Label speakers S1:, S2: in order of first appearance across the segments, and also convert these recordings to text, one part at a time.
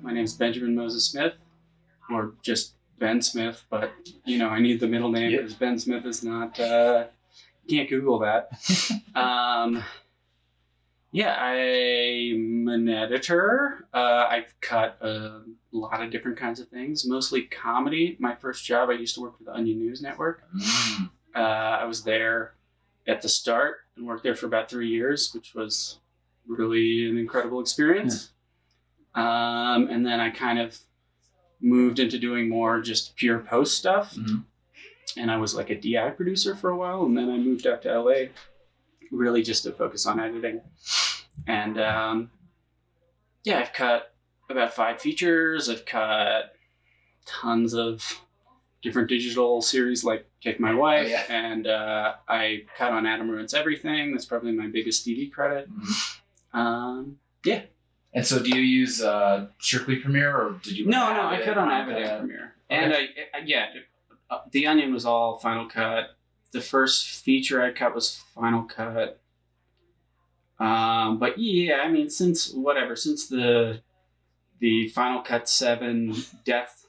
S1: My name is Benjamin Moses Smith, or just Ben Smith, but, I need the middle name because Ben Smith is not, you can't Google that. I'm an editor. I've cut a lot of different kinds of things, mostly comedy. My first job, I used to work for the Onion News Network. I was there at the start and worked there for about 3 years, which was really an incredible experience. And then I kind of moved into doing more just pure post stuff. And I was like a DI producer for a while. And then I moved out to LA really just to focus on editing. And I've cut about 5 features. I've cut tons of different digital series like Take My Wife. And I cut on Adam Ruins Everything. That's probably my biggest TV credit.
S2: And so do you use strictly Premiere or did you?
S1: No, I cut on Avid and Premiere. Okay. And The Onion was all Final Cut. The first feature I cut was Final Cut. Since the Final Cut 7 death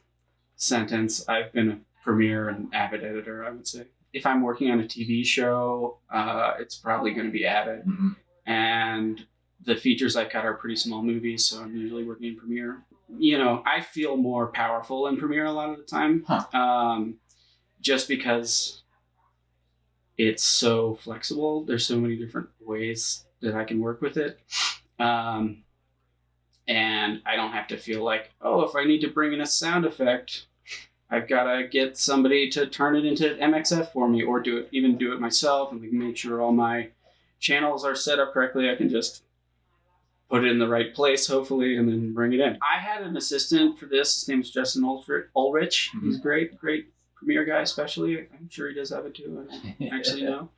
S1: sentence, I've been a Premiere and Avid editor, I would say. If I'm working on a TV show, it's probably going to be Avid. And the features I cut are pretty small movies, so I'm usually working in Premiere. I feel more powerful in Premiere a lot of the time, just because it's so flexible. There's so many different ways that I can work with it. And I don't have to feel like, if I need to bring in a sound effect, I've got to get somebody to turn it into MXF for me or do it myself and make sure all my channels are set up correctly. I can just put it in the right place, hopefully, and then bring it in. I had an assistant for this. His name is Justin Ulrich. He's great Premiere guy, especially. I'm sure he does have it too. I don't actually know.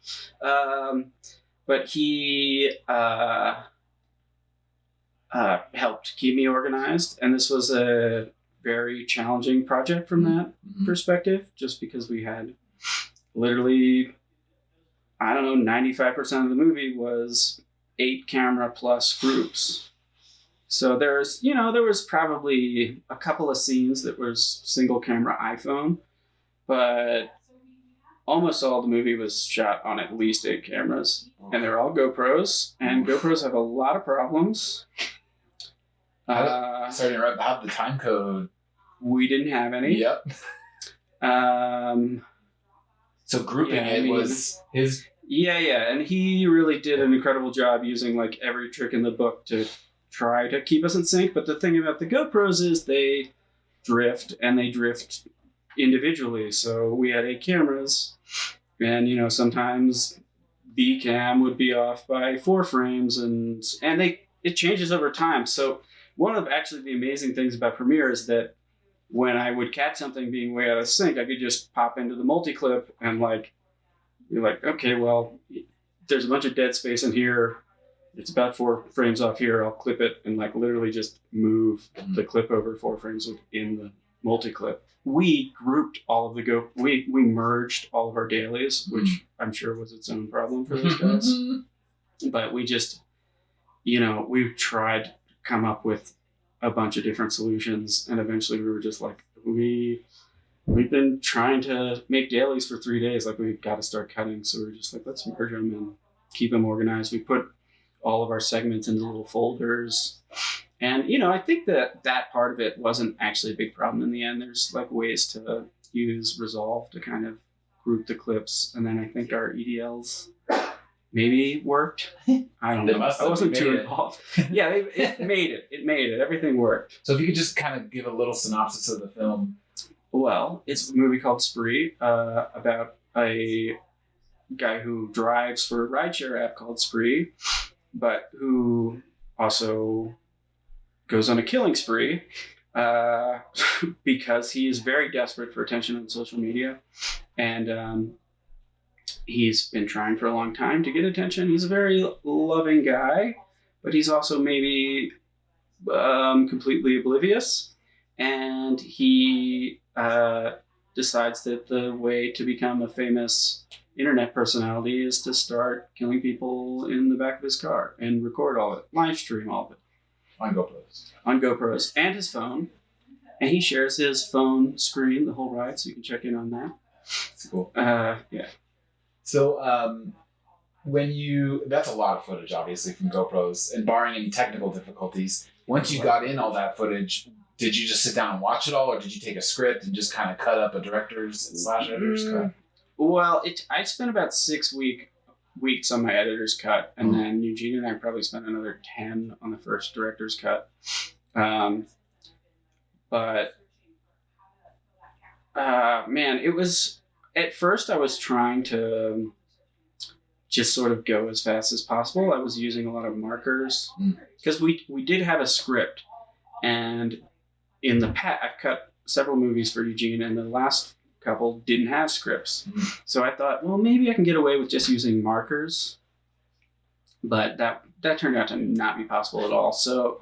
S1: But he helped keep me organized. And this was a very challenging project from that perspective, just because we had literally, 95% of the movie was 8 camera plus groups. So there was probably a couple of scenes that was single camera iPhone, but almost all the movie was shot on at least 8 cameras, and they're all GoPros, and GoPros have a lot of problems.
S2: Sorry to interrupt. How the time code?
S1: We didn't have any.
S2: Yep. So grouping was his.
S1: Yeah, and he really did an incredible job using like every trick in the book to try to keep us in sync. But the thing about the GoPros is they drift, and they drift individually. So we had 8 cameras, and sometimes B cam would be off by 4 frames, and it changes over time. So one of actually the amazing things about Premiere is that when I would catch something being way out of sync, I could just pop into the multi-clip and you're like, okay, well, there's a bunch of dead space in here. It's about 4 frames off here. I'll clip it and literally just move the clip over 4 frames within the multi-clip. We grouped all of we merged all of our dailies, which I'm sure was its own problem for those guys. But we just, we tried to come up with a bunch of different solutions, and eventually we were just like, We've been trying to make dailies for 3 days. We've got to start cutting. So we're just like, let's merge them and keep them organized. We put all of our segments into little folders. And, I think that part of it wasn't actually a big problem in the end. There's ways to use Resolve to kind of group the clips. And then I think our EDLs maybe worked. I don't know. I wasn't too involved. Yeah, it made it. It made it. Everything worked.
S2: So if you could just kind of give a little synopsis of the film.
S1: Well, it's a movie called Spree, about a guy who drives for a rideshare app called Spree, but who also goes on a killing spree because he is very desperate for attention on social media. And he's been trying for a long time to get attention. He's a very loving guy, but he's also maybe completely oblivious. And he decides that the way to become a famous internet personality is to start killing people in the back of his car and record all of it, live stream all of it.
S2: On GoPros.
S1: On GoPros and his phone. And he shares his phone screen the whole ride, so you can check in on that.
S2: That's cool.
S1: Yeah.
S2: So that's a lot of footage, obviously, from GoPros, and barring any technical difficulties, once you got in all that footage, did you just sit down and watch it all, or did you take a script and just kind of cut up a director's/editor's cut?
S1: Well, I spent about 6 weeks on my editor's cut, and then Eugene and I probably spent another 10 on the first director's cut. But man, it was, at first I was trying to just sort of go as fast as possible. I was using a lot of markers because we did have a script, and in the past I've cut several movies for Eugene, and the last couple didn't have scripts. So I thought, well, maybe I can get away with just using markers, but that turned out to not be possible at all. So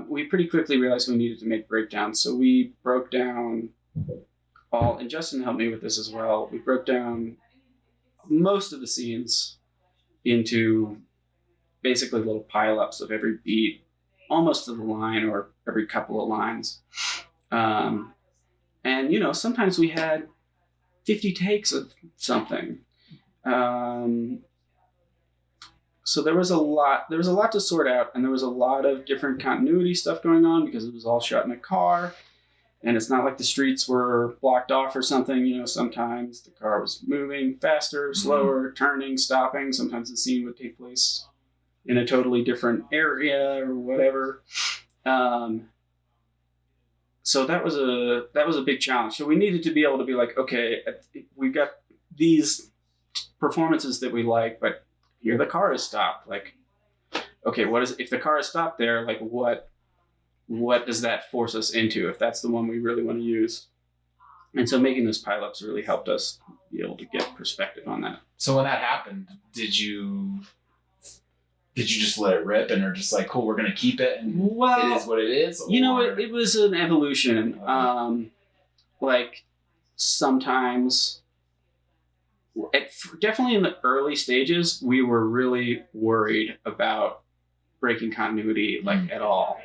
S1: we pretty quickly realized we needed to make breakdowns. So we broke down and Justin helped me with this as well. We broke down most of the scenes into basically little pileups of every beat, almost to the line or every couple of lines. And, sometimes we had 50 takes of something. So there was a lot to sort out, and there was a lot of different continuity stuff going on because it was all shot in a car, and it's not like the streets were blocked off or something. Sometimes the car was moving faster, slower, turning, stopping. Sometimes the scene would take place in a totally different area or whatever. So that was a big challenge. So we needed to be able to be like, okay, we've got these performances that we like, but here the car is stopped. Like, okay, if the car is stopped there, like what does that force us into if that's the one we really want to use? And so making those pileups really helped us be able to get perspective on that.
S2: So when that happened, did you just let it rip and are just like, cool, we're going to keep it and it is what it is?
S1: It was an evolution.
S2: Okay.
S1: Like sometimes, definitely in the early stages, we were really worried about breaking continuity at all.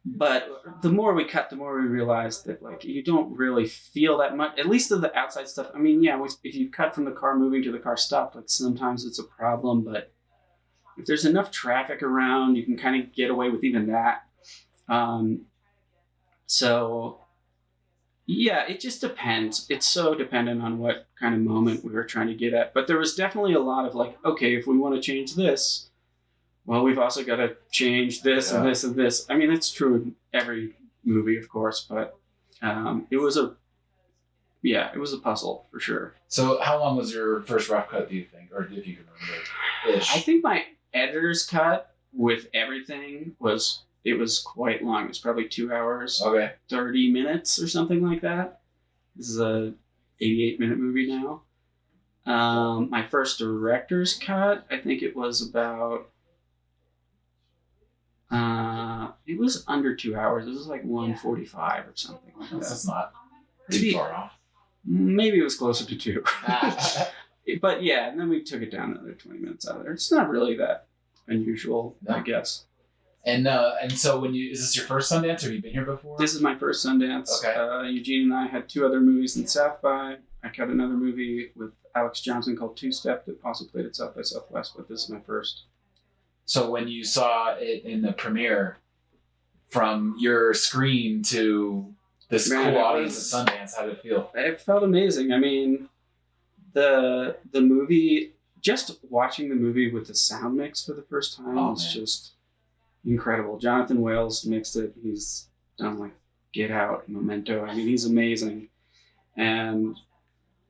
S1: But the more we cut, the more we realized that you don't really feel that much, at least of the outside stuff. I mean, yeah, if you cut from the car moving to the car stopped, sometimes it's a problem, but if there's enough traffic around, you can kind of get away with even that. So yeah, it just depends. It's so dependent on what kind of moment we were trying to get at. But there was definitely a lot of okay, if we want to change this, well, we've also got to change this and this and this. I mean, it's true in every movie, of course, but it was a puzzle for sure.
S2: So how long was your first rough cut, do you think? Or if you can remember ish?
S1: I think my editor's cut with everything was quite long. It was probably 2 hours, 30 minutes or something like that. This is a 88-minute movie now. My first director's cut, I think it was about... it was under 2 hours. It was 1:45 or something like that.
S2: That's not too far off.
S1: Maybe it was closer to 2. But yeah, and then we took it down another 20 minutes out of there. It's not really that unusual, I guess.
S2: And so is this your first Sundance, or have you been here before?
S1: This is my first Sundance.
S2: Okay.
S1: Eugene and I had 2 other movies in South by. I cut another movie with Alex Johnson called Two Step that also played at South by Southwest, but this is my first.
S2: So when you saw it in the premiere, from your screen to this cool audience at Sundance, how did it feel?
S1: It felt amazing. I mean, the movie, just watching the movie with the sound mix for the first time was just incredible. Jonathan Wales mixed it. He's done Get Out, Memento. I mean, he's amazing. And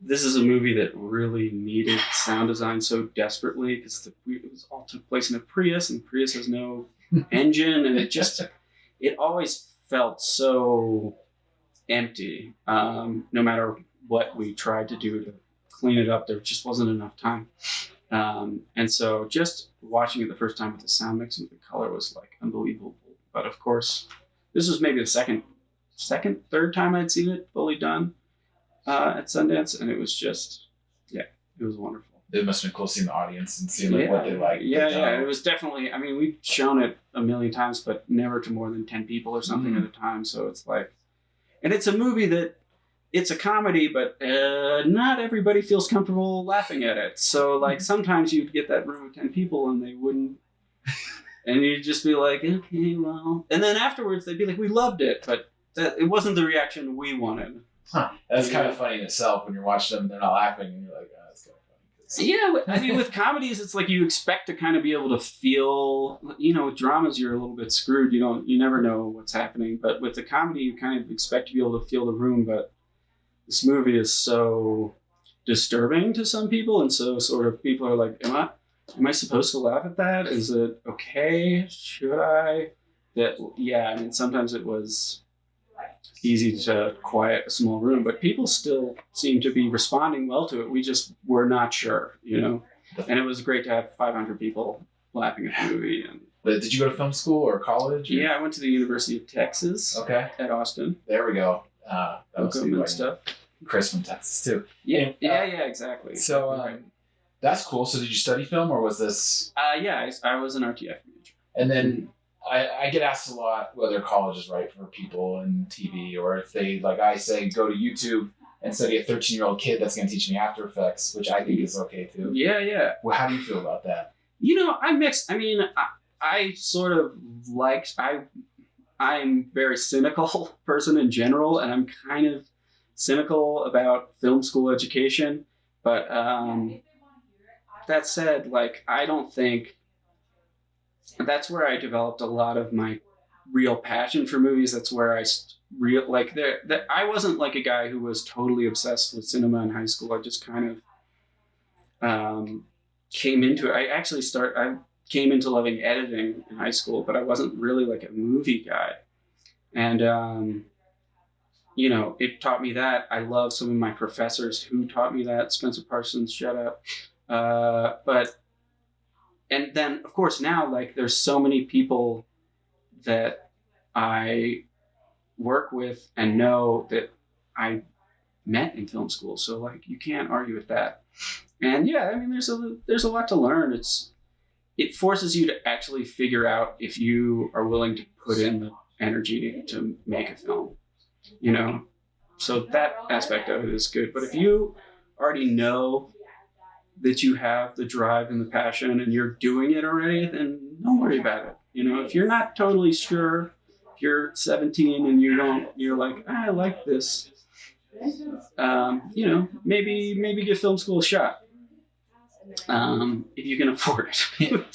S1: this is a movie that really needed sound design so desperately because it was all took place in a Prius, and Prius has no engine, and it always felt so empty. No matter what we tried to do to clean it up, there just wasn't enough time. And so just watching it the first time with the sound mix and the color was unbelievable. But of course, this was maybe the third time I'd seen it fully done at Sundance, and it was just, it was wonderful.
S2: it must have been cool seeing the audience and seeing like what they like.
S1: Yeah. It was definitely. I mean, we've shown it a million times, but never to more than 10 people or something at a time. So it's like, and it's a movie that it's a comedy, but not everybody feels comfortable laughing at it. So like sometimes you'd get that room of 10 people and they wouldn't. And you'd just be like, okay, well. And then afterwards, they'd be like, we loved it, but it wasn't the reaction we wanted.
S2: Huh. That's kind of funny in itself when you're watching them and they're not laughing and you're like, oh, that's kind of funny.
S1: Yeah, I mean, with comedies, it's like you expect to kind of be able to feel, with dramas, you're a little bit screwed. You never know what's happening. But with the comedy, you kind of expect to be able to feel the room. But this movie is so disturbing to some people. And so sort of people are like, Am I supposed to laugh at that? Is it okay? Should I? I mean, sometimes it was easy to quiet a small room, but people still seem to be responding well to it. We just were not sure, And it was great to have 500 people laughing at the movie. And
S2: did you go to film school or college? Or?
S1: Yeah, I went to the University of Texas.
S2: Okay.
S1: At Austin.
S2: There we go. That was
S1: and stuff.
S2: Chris from Texas too.
S1: Yeah, exactly.
S2: So.
S1: Right.
S2: That's cool. So did you study film or was this?
S1: I was an RTF major.
S2: And then I get asked a lot whether college is right for people in TV or if they, like I say, go to YouTube and study a 13-year-old kid that's going to teach me After Effects, which I think is okay too.
S1: Yeah.
S2: Well, how do you feel about that?
S1: I'm mixed. I mean, I sort of I'm a very cynical person in general, and I'm kind of cynical about film school education. But that said, like, I don't think that's where I developed a lot of my real passion for movies. That's where I I wasn't like a guy who was totally obsessed with cinema in high school. I just kind of came into it. I came into loving editing in high school, but I wasn't really like a movie guy. And, it taught me that. I love some of my professors who taught me that. Spencer Parsons, shout out. And then of course now, like, there's so many people that I work with and know that I met in film school. So like, you can't argue with that. And yeah, I mean, there's a lot to learn. It forces you to actually figure out if you are willing to put in the energy to make a film, So that aspect of it is good. But if you already know that you have the drive and the passion and you're doing it already, then don't worry about it. If you're not totally sure, if you're 17 and you're like, I like this, maybe give film school a shot. If you can afford it.